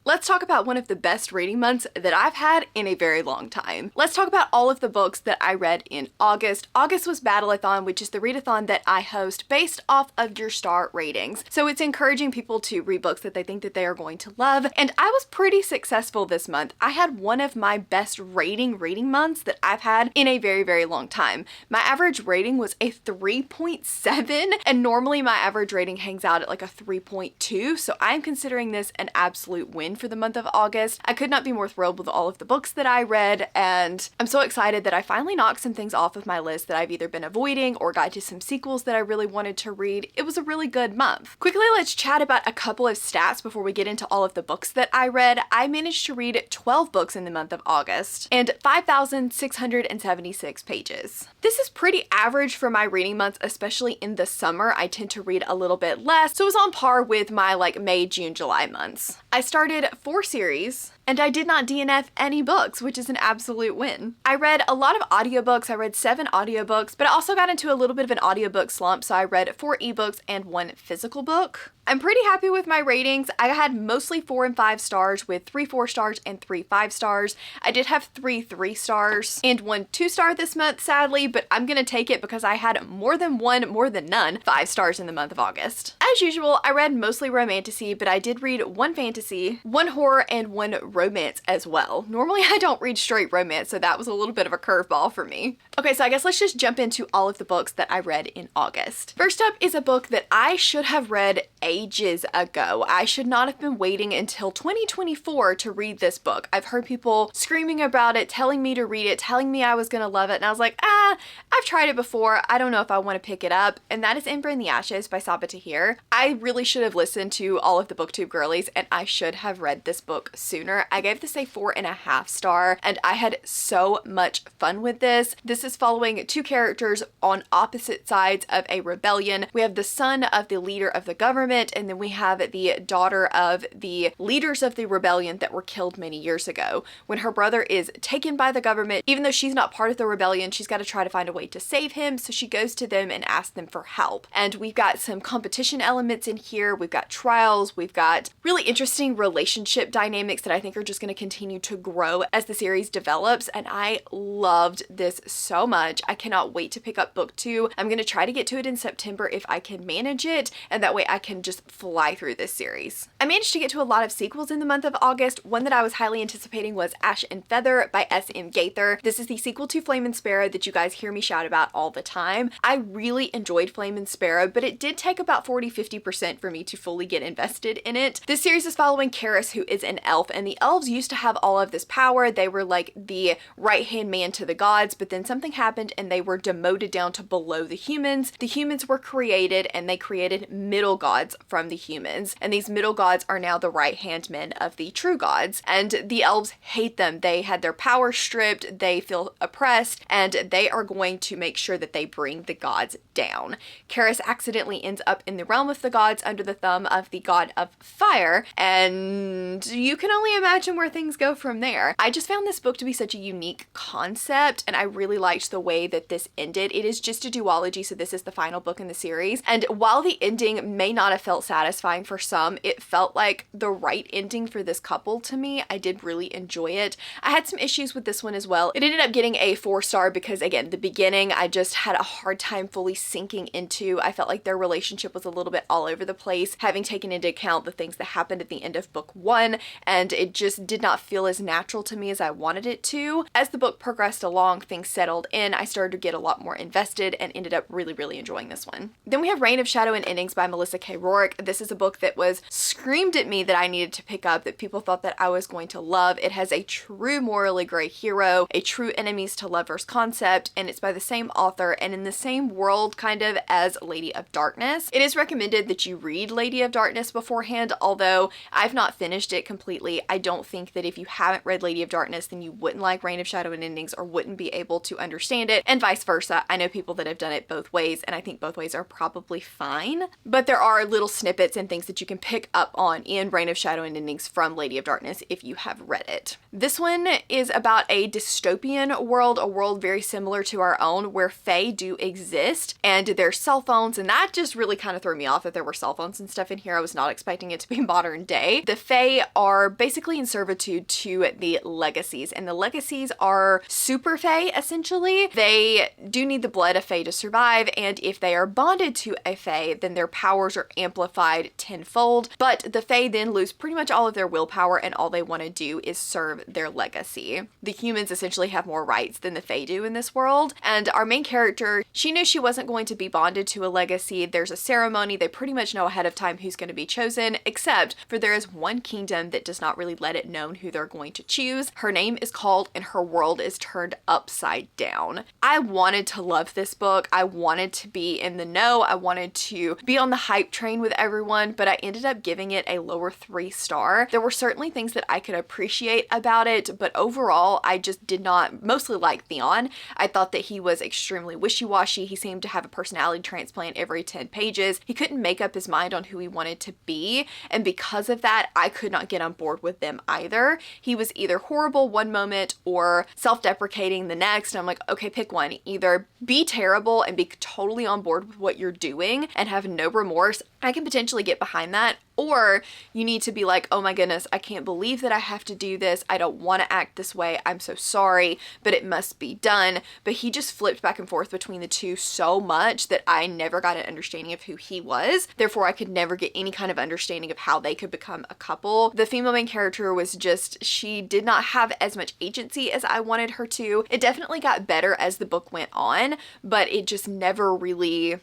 Let's talk about one of the best reading months that I've had in a very long time. Let's talk about all of the books that I read in August. August was Battleathon, which is the readathon that I host based off of your star ratings. So it's encouraging people to read books that they think that they are going to love. And I was pretty successful this month. I had one of my best reading months that I've had in a very, very long time. My average rating was a 3.7, and normally my average rating hangs out at like a 3.2. So I'm considering this an absolute win for the month of August. I could not be more thrilled with all of the books that I read, and I'm so excited that I finally knocked some things off of my list that I've either been avoiding or got to some sequels that I really wanted to read. It was a really good month. Quickly, let's chat about a couple of stats before we get into all of the books that I read. I managed to read 12 books in the month of August and 5,676 pages. This is pretty average for my reading months, especially in the summer. I tend to read a little bit less, so it was on par with my like May, June, July months. I started 4 series, and I did not DNF any books, which is an absolute win. I read a lot of audiobooks. I read 7 audiobooks, but I also got into a little bit of an audiobook slump, so I read 4 ebooks and 1 physical book. I'm pretty happy with my ratings. I had mostly 4 and 5 stars with 3 4 stars and 3 5 stars. I did have 3 3 stars and 1 2 star this month, sadly, but I'm gonna take it because I had more than none 5 stars in the month of August. As usual, I read mostly romantasy, but I did read 1 fantasy, 1 horror, and 1 romance as well. Normally I don't read straight romance, so that was a little bit of a curveball for me. Okay, so I guess let's just jump into all of the books that I read in August. First up is a book that I should have read ages ago. I should not have been waiting until 2024 to read this book. I've heard people screaming about it, telling me to read it, telling me I was gonna love it, and I was like, I've tried it before. I don't know if I want to pick it up, and that is Ember in the Ashes by Sabaa Tahir. I really should have listened to all of the BookTube girlies, and I should have read this book sooner. I gave this a 4.5 star, and I had so much fun with this. This is following 2 characters on opposite sides of a rebellion. We have the son of the leader of the government, and then we have the daughter of the leaders of the rebellion that were killed many years ago. When her brother is taken by the government, even though she's not part of the rebellion, she's got to try to find a way to save him, so she goes to them and asks them for help. And we've got some competition elements in here, we've got trials, we've got really interesting relationship dynamics that I think are just going to continue to grow as the series develops, and I loved this so much. I cannot wait to pick up book 2. I'm going to try to get to it in September if I can manage it, and that way I can just fly through this series. I managed to get to a lot of sequels in the month of August. One that I was highly anticipating was Ash and Feather by S.M. Gaither. This is the sequel to Flame and Sparrow that you guys hear me shout about all the time. I really enjoyed Flame and Sparrow, but it did take about 40-50% for me to fully get invested in it. This series is following Karis, who is an elf, and the elves used to have all of this power. They were like the right-hand man to the gods, but then something happened and they were demoted down to below the humans. The humans were created, and they created middle gods from the humans, and these middle gods are now the right-hand men of the true gods, and the elves hate them. They had their power stripped, they feel oppressed, and they are going to make sure that they bring the gods down. Karis accidentally ends up in the realm of the gods under the thumb of the god of fire, and you can only imagine where things go from there. I just found this book to be such a unique concept, and I really liked the way that this ended. It is just a duology, so this is the final book in the series, and while the ending may not have felt satisfying for some, it felt like the right ending for this couple to me. I did really enjoy it. I had some issues with this one as well. It ended up getting a 4 star because, again, the beginning I just had a hard time fully sinking into. I felt like their relationship was a little bit all over the place, having taken into account the things that happened at the end of book 1, and it just did not feel as natural to me as I wanted it to. As the book progressed along, things settled in, I started to get a lot more invested and ended up really enjoying this one. Then we have Reign of Shadow and Endings by Melissa K. Rourke. This is a book that was screamed at me that I needed to pick up, that people thought that I was going to love. It has a true morally gray hero, a true enemies to lovers concept, and it's by the same author and in the same world kind of as Lady of Darkness. It is recommended that you read Lady of Darkness beforehand, although I've not finished it completely. I don't think that if you haven't read Lady of Darkness, then you wouldn't like Reign of Shadow and Endings or wouldn't be able to understand it, and vice versa. I know people that have done it both ways, and I think both ways are probably fine. But there are little snippets and things that you can pick up on in Reign of Shadow and Endings from Lady of Darkness if you have read it. This one is about a dystopian world, a world very similar to our own, where fae do exist, and there's cell phones, and that just really kind of threw me off that there were cell phones and stuff in here. I was not expecting it to be modern day. The fae are basically in servitude to the legacies, and the legacies are super fae, essentially. They do need the blood of fae to survive, and if they are bonded to a fae, then their powers are amplified tenfold, but the fae then lose pretty much all of their willpower, and all they want to do is serve their legacy. The humans essentially have more rights than the fae do in this world, and our main character, she knew she wasn't going to be bonded to a legacy. There's a ceremony. They pretty much know ahead of time who's going to be chosen, except for there is one kingdom that does not really let it known who they're going to choose. Her name is called, and her world is turned upside down. I wanted to love this book. I wanted to be in the know. I wanted to be on the hype train with everyone, but I ended up giving it a lower 3-star. There were certainly things that I could appreciate about it, but overall, I just did not mostly like Theon. I thought that he was extremely wishy-washy. He seemed to have a personality transplant every 10 pages. He couldn't make up his mind on who he wanted to be, and because of that, I could not get on board with them either. He was either horrible one moment or self-deprecating the next, and I'm like, okay, pick one. Either be terrible and be totally on board with what you're doing and have no remorse. I can potentially get behind that. Or you need to be like, oh my goodness, I can't believe that I have to do this. I don't want to act this way. I'm so sorry, but it must be done. But he just flipped back and forth between the two so much that I never got an understanding of who he was. Therefore, I could never get any kind of understanding of how they could become a couple. The female main character was just, she did not have as much agency as I wanted her to. It definitely got better as the book went on, but it just never really,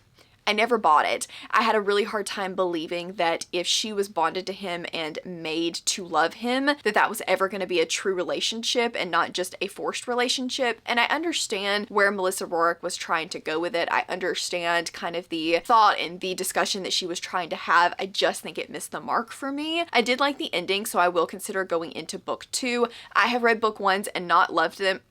I never bought it. I had a really hard time believing that if she was bonded to him and made to love him, that that was ever going to be a true relationship and not just a forced relationship. And I understand where Melissa Rourke was trying to go with it. I understand kind of the thought and the discussion that she was trying to have. I just think it missed the mark for me. I did like the ending, so I will consider going into book 2. I have read book 1s and not loved them,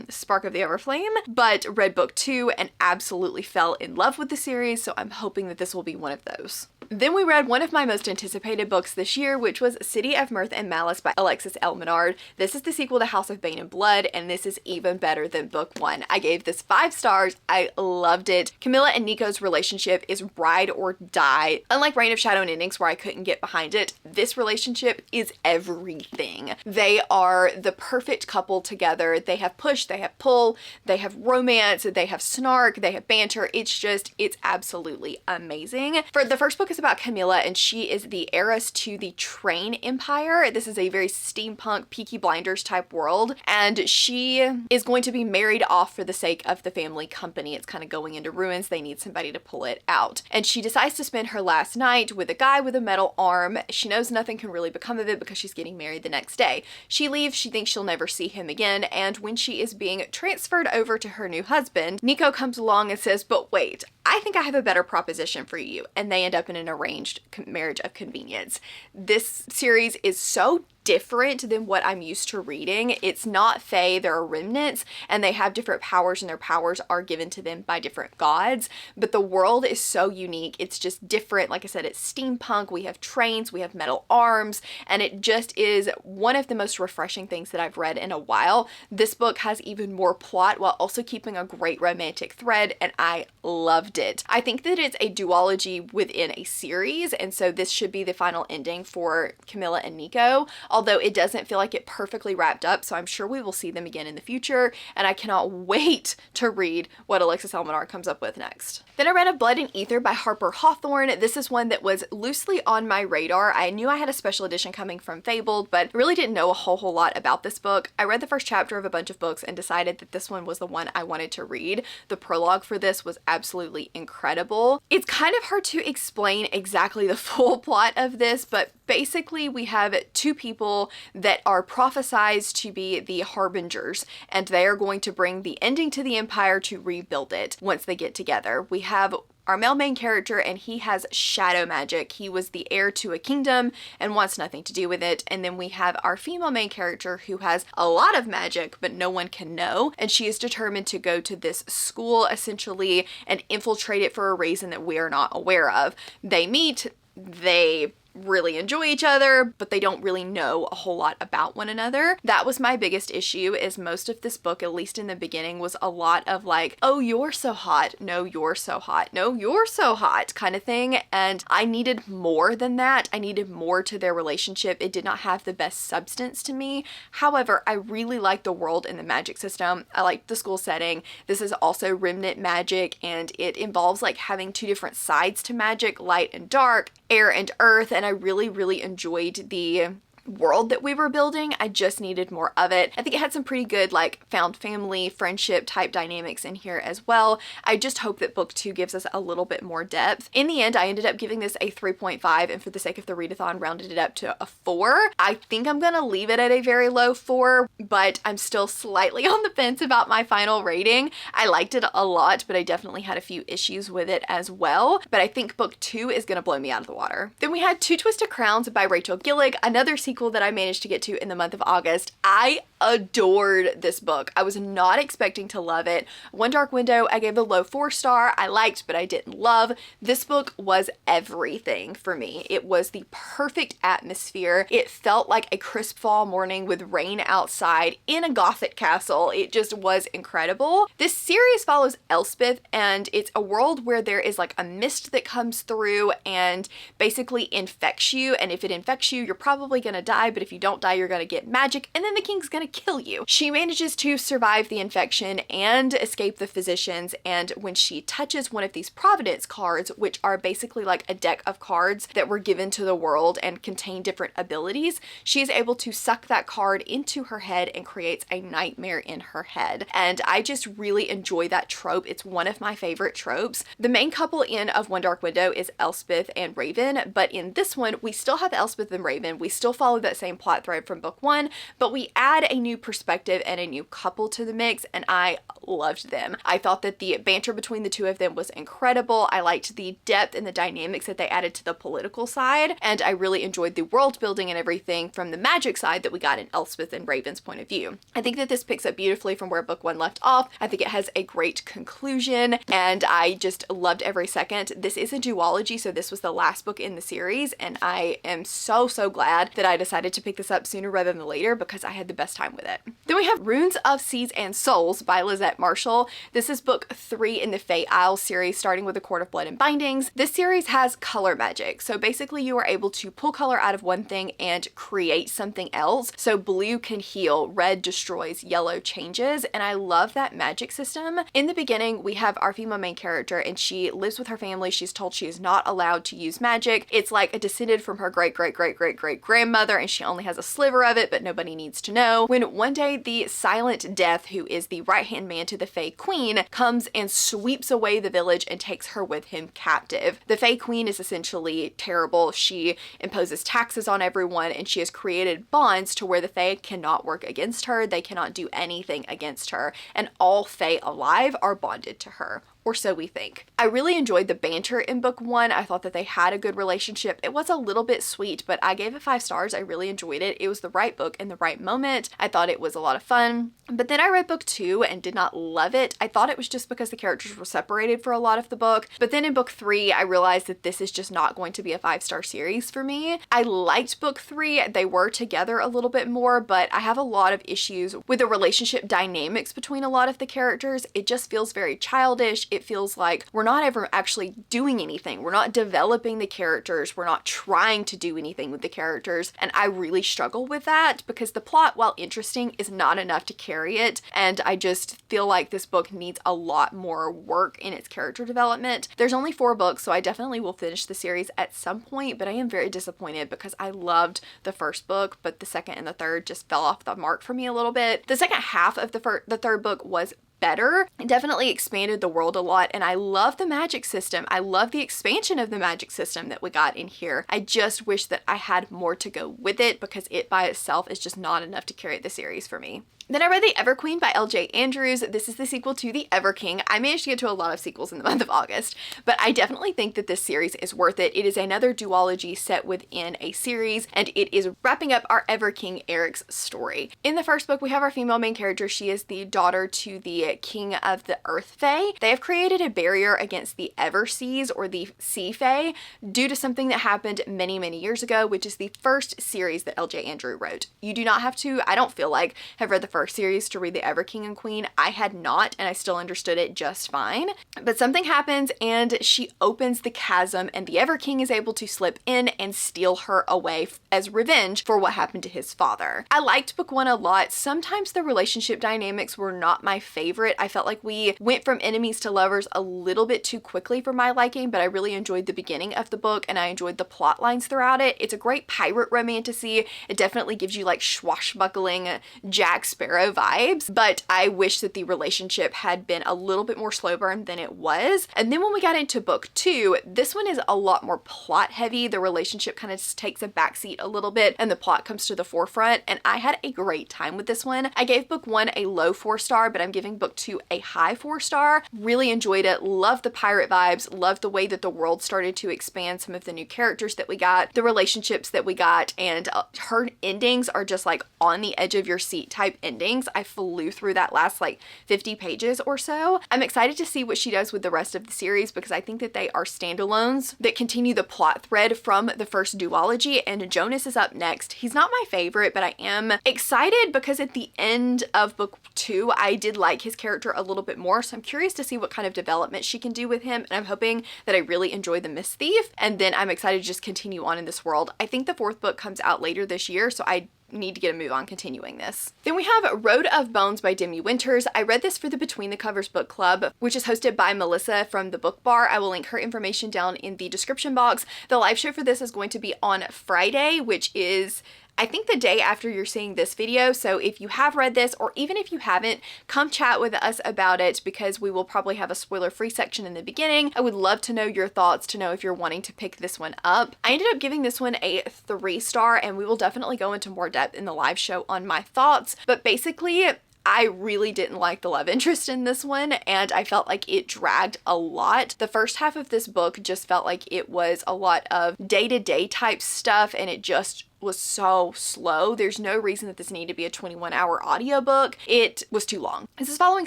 Spark of the Everflame, but read book 2 and absolutely fell in love with the series. So I'm hoping that this will be one of those. Then we read one of my most anticipated books this year, which was City of Mirth and Malice by Alexis L. Menard. This is the sequel to House of Bane and Blood, and this is even better than book 1. I gave this 5 stars. I loved it. Camilla and Nico's relationship is ride or die. Unlike Reign of Shadow and Endings, where I couldn't get behind it, this relationship is everything. They are the perfect couple together. They have push, they have pull, they have romance, they have snark, they have banter. It's absolutely amazing. For the first book is about Camilla, and she is the heiress to the Train Empire. This is a very steampunk Peaky Blinders type world, and she is going to be married off for the sake of the family company. It's kind of going into ruins. They need somebody to pull it out. And she decides to spend her last night with a guy with a metal arm. She knows nothing can really become of it because she's getting married the next day. She leaves. She thinks she'll never see him again, and when she is being transferred over to her new husband, Nico comes along and says, but wait, I think I have a better proposition for you. And they end up in an arranged marriage of convenience. This series is so different than what I'm used to reading. It's not fae, there are remnants, and they have different powers, and their powers are given to them by different gods, but the world is so unique. It's just different. Like I said, it's steampunk, we have trains, we have metal arms, and it just is one of the most refreshing things that I've read in a while. This book has even more plot while also keeping a great romantic thread, and I loved it. I think that it's a duology within a series, and so this should be the final ending for Camilla and Nico, although it doesn't feel like it perfectly wrapped up, so I'm sure we will see them again in the future, and I cannot wait to read what Alexis L. Menard comes up with next. Then I read Of Blood and Ether by Harper Hawthorne. This is one that was loosely on my radar. I knew I had a special edition coming from Fabled, but really didn't know a whole lot about this book. I read the first chapter of a bunch of books and decided that this one was the one I wanted to read. The prologue for this was absolutely incredible. It's kind of hard to explain exactly the full plot of this, but basically we have 2 people that are prophesized to be the harbingers, and they are going to bring the ending to the empire to rebuild it once they get together. We have our male main character, and he has shadow magic. He was the heir to a kingdom and wants nothing to do with it. And then we have our female main character who has a lot of magic, but no one can know. And she is determined to go to this school essentially and infiltrate it for a reason that we are not aware of. They meet, they really enjoy each other, but they don't really know a whole lot about one another. That was my biggest issue, is most of this book, at least in the beginning, was a lot of like, oh, you're so hot, no, you're so hot, no, you're so hot kind of thing. And I needed more than that. I needed more to their relationship. It did not have the best substance to me. However, I really liked the world and the magic system. I liked the school setting. This is also remnant magic, and it involves like having two different sides to magic, light and dark, air and earth, and I really enjoyed the world that we were building. I just needed more of it. I think it had some pretty good like found family, friendship type dynamics in here as well. I just hope that book 2 gives us a little bit more depth. In the end, I ended up giving this a 3.5, and for the sake of the readathon, rounded it up to a 4. I think I'm gonna leave it at a very low 4, but I'm still slightly on the fence about my final rating. I liked it a lot, but I definitely had a few issues with it as well. But I think book 2 is gonna blow me out of the water. Then we had Two Twisted Crowns by Rachel Gillig, another sequel that I managed to get to in the month of August. I adored this book. I was not expecting to love it. One Dark Window, I gave a low 4-star. I liked, but I didn't love. This book was everything for me. It was the perfect atmosphere. It felt like a crisp fall morning with rain outside in a gothic castle. It just was incredible. This series follows Elspeth, and it's a world where there is like a mist that comes through and basically infects you, and if it infects you, you're probably gonna die, but if you don't die, you're gonna get magic, and then the king's gonna kill you. She manages to survive the infection and escape the physicians, and when she touches one of these Providence cards, which are basically like a deck of cards that were given to the world and contain different abilities, she is able to suck that card into her head and creates a nightmare in her head. And I just really enjoy that trope. It's one of my favorite tropes. The main couple in Of One Dark Window is Elspeth and Raven, but in this one, we still have Elspeth and Raven. We still follow that same plot thread from book 1, but we add a new perspective and a new couple to the mix, and I loved them. I thought that the banter between the two of them was incredible. I liked the depth and the dynamics that they added to the political side, and I really enjoyed the world building and everything from the magic side that we got in Elspeth and Raven's point of view. I think that this picks up beautifully from where book 1 left off. I think it has a great conclusion, and I just loved every second. This is a duology, so this was the last book in the series, and I am so glad that I decided to pick this up sooner rather than later because I had the best time with it. Then we have Runes of Seeds and Souls by Lizette Marshall. This is book 3 in the Fae Isle series, starting with A Court of Blood and Bindings. This series has color magic. So basically you are able to pull color out of one thing and create something else. So blue can heal, red destroys, yellow changes, and I love that magic system. In the beginning, we have our female main character, and she lives with her family. She's told she is not allowed to use magic. It's like a descended from her great-great-great-great-great-grandmother, and she only has a sliver of it, but nobody needs to know. When one day the Silent Death, who is the right-hand man to the Fae Queen, comes and sweeps away the village and takes her with him captive. The Fae Queen is essentially terrible. She imposes taxes on everyone, and she has created bonds to where the Fae cannot work against her. They cannot do anything against her, and all Fae alive are bonded to her. Or so we think. I really enjoyed the banter in book 1. I thought that they had a good relationship. It was a little bit sweet, but I gave it 5 stars. I really enjoyed it. It was the right book in the right moment. I thought it was a lot of fun. But then I read book 2 and did not love it. I thought it was just because the characters were separated for a lot of the book. But then in book 3, I realized that this is just not going to be a 5-star series for me. I liked book 3. They were together a little bit more, but I have a lot of issues with the relationship dynamics between a lot of the characters. It just feels very childish. It feels like we're not ever actually doing anything. We're not developing the characters. We're not trying to do anything with the characters. And I really struggle with that because the plot, while interesting, is not enough to carry it. And I just feel like this book needs a lot more work in its character development. There's only 4 books, so I definitely will finish the series at some point, but I am very disappointed because I loved the first book, but the second and the third just fell off the mark for me a little bit. The second half of the third book was better. It definitely expanded the world a lot, and I love the magic system. I love the expansion of the magic system that we got in here. I just wish that I had more to go with it because it by itself is just not enough to carry the series for me. Then I read The Ever Queen by L.J. Andrews. This is the sequel to The Ever King. I managed to get to a lot of sequels in the month of August, but I definitely think that this series is worth it. It is another duology set within a series, and it is wrapping up our Ever King Eric's story. In the first book, we have our female main character. She is the daughter to the king of the Earth Fae. They have created a barrier against the Ever Seas, or the Sea Fae, due to something that happened many, many years ago, which is the first series that L.J. Andrew wrote. You do not have to, I don't feel like, have read the first series to read The Ever King and Queen. I had not, and I still understood it just fine. But something happens and she opens the chasm, and the Ever King is able to slip in and steal her away as revenge for what happened to his father. I liked book one a lot. Sometimes the relationship dynamics were not my favorite. I felt like we went from enemies to lovers a little bit too quickly for my liking, but I really enjoyed the beginning of the book and I enjoyed the plot lines throughout it. It's a great pirate romantasy. It definitely gives you like swashbuckling Jack Sparrow vibes, but I wish that the relationship had been a little bit more slow burn than it was. And then when we got into book two, this one is a lot more plot heavy. The relationship kind of just takes a backseat a little bit and the plot comes to the forefront, and I had a great time with this one. I gave book one a low 4-star, but I'm giving book two a high 4-star. Really enjoyed it. Loved the pirate vibes. Loved the way that the world started to expand, some of the new characters that we got, the relationships that we got, and her endings are just like on the edge of your seat type endings. I flew through that last like 50 pages or so. I'm excited to see what she does with the rest of the series because I think that they are standalones that continue the plot thread from the first duology, and Jonas is up next. He's not my favorite, but I am excited because at the end of book two, I did like his character a little bit more, so I'm curious to see what kind of development she can do with him, and I'm hoping that I really enjoy the Mist Thief, and then I'm excited to just continue on in this world. I think the fourth book comes out later this year, so I need to get a move on continuing this. Then we have Road of Bones by Demi Winters. I read this for the Between the Covers book club, which is hosted by Melissa from the Book Bar. I will link her information down in the description box. The live show for this is going to be on Friday, which is I think the day after you're seeing this video. So if you have read this, or even if you haven't, come chat with us about it because we will probably have a spoiler-free section in the beginning. I would love to know your thoughts, to know if you're wanting to pick this one up. I ended up giving this one a 3-star, and we will definitely go into more depth in the live show on my thoughts. But basically, I really didn't like the love interest in this one, and I felt like it dragged a lot. The first half of this book just felt like it was a lot of day-to-day type stuff, and it just was so slow. There's no reason that this needed to be a 21-hour audiobook. It was too long. This is following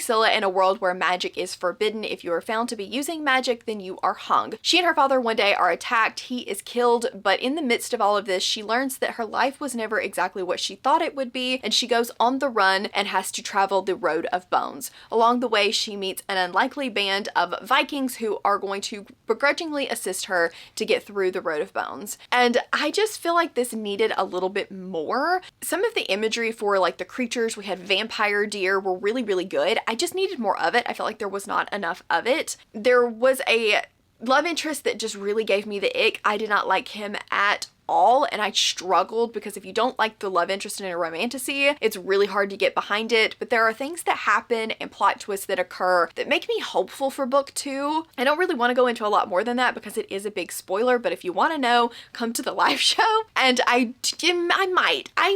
Scylla in a world where magic is forbidden. If you are found to be using magic, then you are hung. She and her father one day are attacked. He is killed, but in the midst of all of this, she learns that her life was never exactly what she thought it would be, and she goes on the run and has to travel the Road of Bones. Along the way, she meets an unlikely band of Vikings who are going to begrudgingly assist her to get through the Road of Bones. And I just feel like this needed a little bit more. Some of the imagery for like the creatures, we had vampire deer, were really, really good. I just needed more of it. I felt like there was not enough of it. There was a love interest that just really gave me the ick. I did not like him at all, and I struggled because if you don't like the love interest in a romantasy, it's really hard to get behind it. But there are things that happen and plot twists that occur that make me hopeful for book two. I don't really want to go into a lot more than that because it is a big spoiler, but if you want to know, come to the live show. And I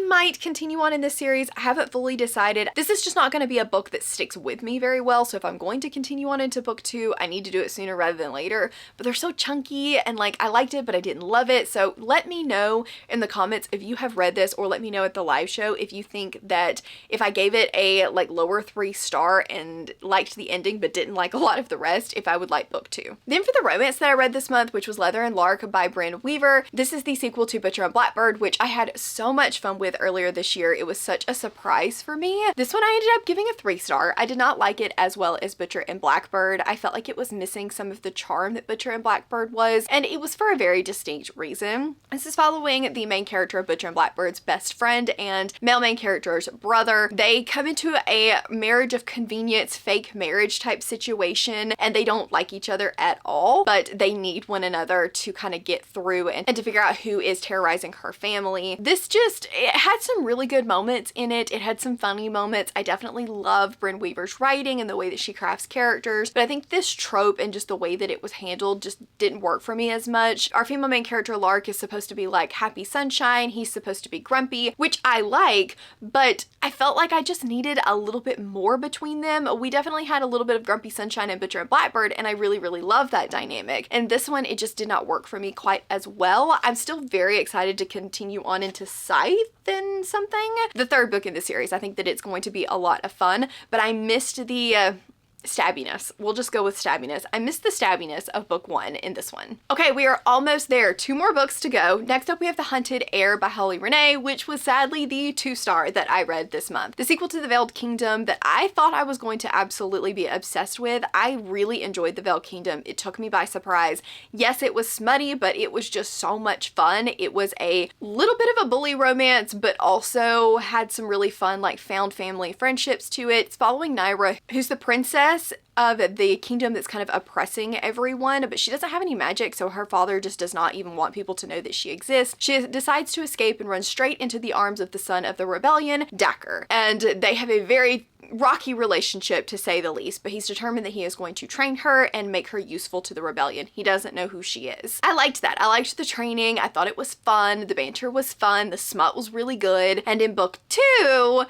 might continue on in this series. I haven't fully decided. This is just not going to be a book that sticks with me very well, so if I'm going to continue on into book two, I need to do it sooner rather than later. But they're so chunky, and like I liked it but I didn't love it, so let me know in the comments if you have read this, or let me know at the live show if you think that if I gave it a like lower 3-star and liked the ending but didn't like a lot of the rest, if I would like book two. Then for the romance that I read this month, which was Leather and Lark by Bryn Weaver, this is the sequel to Butcher and Blackbird, which I had so much fun with earlier this year. It was such a surprise for me. This one I ended up giving a 3-star. I did not like it as well as Butcher and Blackbird. I felt like it was missing some of the charm that Butcher and Blackbird was, and it was for a very distinct reason. This is following the main character of Butcher and Blackbird's best friend and male main character's brother. They come into a marriage of convenience, fake marriage type situation, and they don't like each other at all, but they need one another to kind of get through and to figure out who is terrorizing her family. It had some really good moments in it. It had some funny moments. I definitely love Bryn Weaver's writing and the way that she crafts characters, but I think this trope and just the way that it was handled just didn't work for me as much. Our female main character Lark is supposed to be like happy sunshine, he's supposed to be grumpy, which I like, but I felt like I just needed a little bit more between them. We definitely had a little bit of grumpy sunshine in Butcher and Blackbird, and I really, really love that dynamic. And this one, it just did not work for me quite as well. I'm still very excited to continue on into Scythe and something. The third book in the series, I think that it's going to be a lot of fun, but I missed the stabbiness. We'll just go with stabbiness. I missed the stabbiness of book 1 in this one. Okay, we are almost there. 2 more books to go. Next up, we have The Hunted Heir by Holly Renee, which was sadly the 2-star that I read this month. The sequel to The Veiled Kingdom that I thought I was going to absolutely be obsessed with. I really enjoyed The Veiled Kingdom. It took me by surprise. Yes, it was smutty, but it was just so much fun. It was a little bit of a bully romance, but also had some really fun, like, found family friendships to it. It's following Naira, who's the princess of the kingdom that's kind of oppressing everyone, but she doesn't have any magic, so her father just does not even want people to know that she exists. She decides to escape and run straight into the arms of the son of the rebellion, Dacker, and they have a very rocky relationship, to say the least, but he's determined that he is going to train her and make her useful to the rebellion. He doesn't know who she is. I liked that. I liked the training. I thought it was fun. The banter was fun. The smut was really good. And in book 2,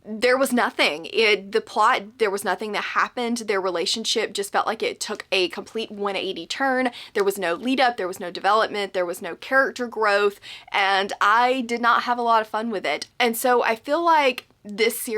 there was nothing. The plot, there was nothing that happened. Their relationship just felt like it took a complete 180 turn. There was no lead up, there was no development, there was no character growth, and I did not have a lot of fun with it. And so I feel like this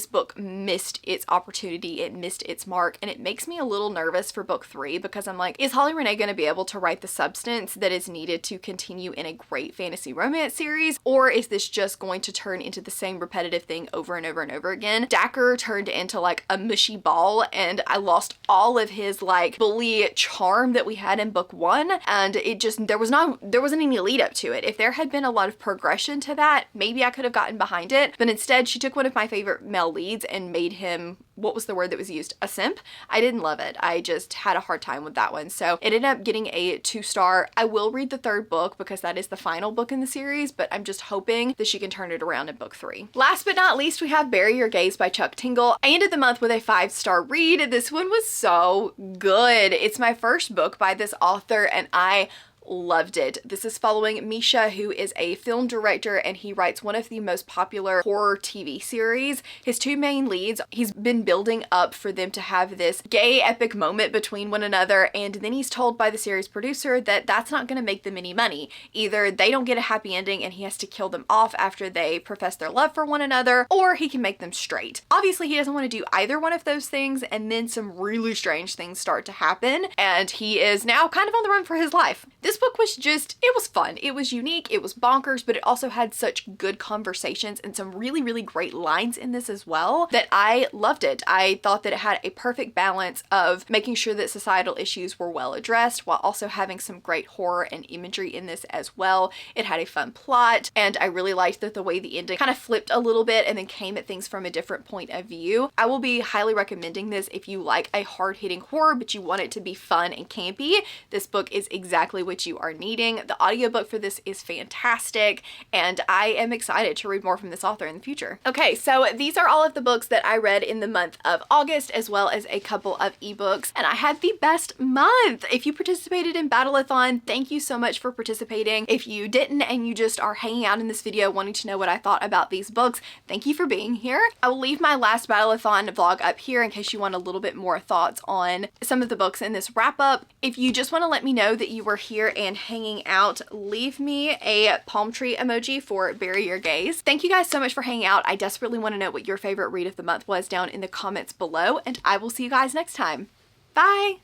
book missed its opportunity, it missed its mark, and it makes me a little nervous for book 3 because I'm like, is Holly Renee going to be able to write the substance that is needed to continue in a great fantasy romance series, or is this just going to turn into the same repetitive thing over and over and over again? Dacker turned into like a mushy ball, and I lost all of his like bully charm that we had in book 1, and it just, there wasn't any lead up to it. If there had been a lot of progression to that, maybe I could have gotten behind it, but instead she took one of my favorite male leads and made him, what was the word that was used? A simp? I didn't love it. I just had a hard time with that one. So it ended up getting a 2-star. I will read the 3rd book because that is the final book in the series, but I'm just hoping that she can turn it around in book 3. Last but not least, we have Bury Your Gaze by Chuck Tingle. I ended the month with a 5-star read. This one was so good. It's my first book by this author, and I loved it. This is following Misha, who is a film director, and he writes one of the most popular horror TV series. His 2 main leads, he's been building up for them to have this gay epic moment between one another, and then he's told by the series producer that that's not going to make them any money. Either they don't get a happy ending and he has to kill them off after they profess their love for one another, or he can make them straight. Obviously, he doesn't want to do either one of those things, and then some really strange things start to happen, and he is now kind of on the run for his life. This book was just, it was fun. It was unique, it was bonkers, but it also had such good conversations and some really, really great lines in this as well that I loved it. I thought that it had a perfect balance of making sure that societal issues were well addressed while also having some great horror and imagery in this as well. It had a fun plot, and I really liked that the way the ending kind of flipped a little bit and then came at things from a different point of view. I will be highly recommending this if you like a hard-hitting horror but you want it to be fun and campy. This book is exactly what you are needing. The audiobook for this is fantastic, and I am excited to read more from this author in the future. Okay, so these are all of the books that I read in the month of August, as well as a couple of ebooks, and I had the best month. If you participated in Battle-a-thon, thank you so much for participating. If you didn't and you just are hanging out in this video wanting to know what I thought about these books, thank you for being here. I will leave my last Battle-a-thon vlog up here in case you want a little bit more thoughts on some of the books in this wrap-up. If you just want to let me know that you were here and hanging out, leave me a palm tree emoji for Bury Your Gaze. Thank you guys so much for hanging out. I desperately want to know what your favorite read of the month was down in the comments below, and I will see you guys next time. Bye!